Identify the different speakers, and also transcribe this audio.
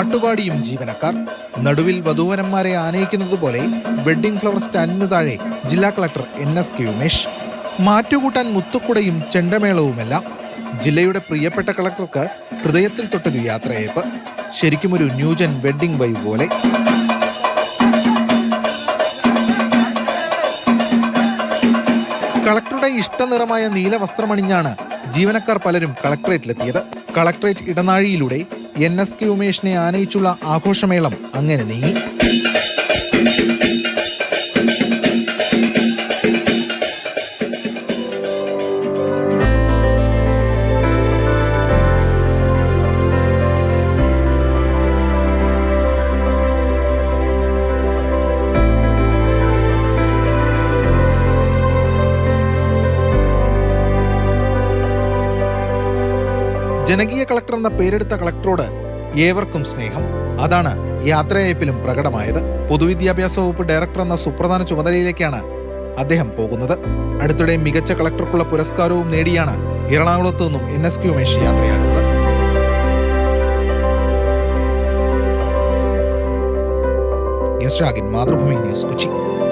Speaker 1: പാട്ടുപാടിയും ജീവനക്കാർ. നടുവിൽ വധൂവരന്മാരെ ആനയിക്കുന്നതുപോലെ wedding flower സ്റ്റാൻഡിനു താഴെ ജില്ലാ കളക്ടർ NS കെ ഉമേഷ്. മാറ്റുകൂട്ടാൻ മുത്തുക്കുടയും ചെണ്ടമേളവുമെല്ലാം. ജില്ലയുടെ പ്രിയപ്പെട്ട കളക്ടർക്ക് ഹൃദയത്തിൽ തൊട്ടൊരു യാത്രയയപ്പ്. ശരിക്കും ഒരു ന്യൂജൻ വെഡ്ഡിംഗ് വൈബ് പോലെ. കളക്ടറുടെ ഇഷ്ടനിറമായ നീല വസ്ത്രമണിഞ്ഞാണ് ജീവനക്കാർ പലരും കളക്ടറേറ്റിലെത്തിയത്. കളക്ടറേറ്റ് ഇടനാഴിയിലൂടെ NS കെ ഉമേഷിനെ ആനയിച്ചുള്ള ആഘോഷമേളം അങ്ങനെ നീങ്ങി. ജനകീയ കളക്ടർ എന്ന പേരെടുത്ത കളക്ടറോട് ഏവർക്കും സ്നേഹം. അതാണ് യാത്രയയപ്പിലും പ്രകടമായത്. പൊതുവിദ്യാഭ്യാസ വകുപ്പ് ഡയറക്ടർ എന്ന സുപ്രധാന ചുമതലയിലേക്കാണ് അദ്ദേഹം പോകുന്നത്. അടുത്തിടെ മികച്ച കളക്ടർക്കുള്ള പുരസ്കാരവും നേടിയാണ് എറണാകുളത്തു നിന്നും NS കെ ഉമേഷ് യാത്രയാകുന്നത്. മാതൃഭൂമി ന്യൂസ്, കൊച്ചി.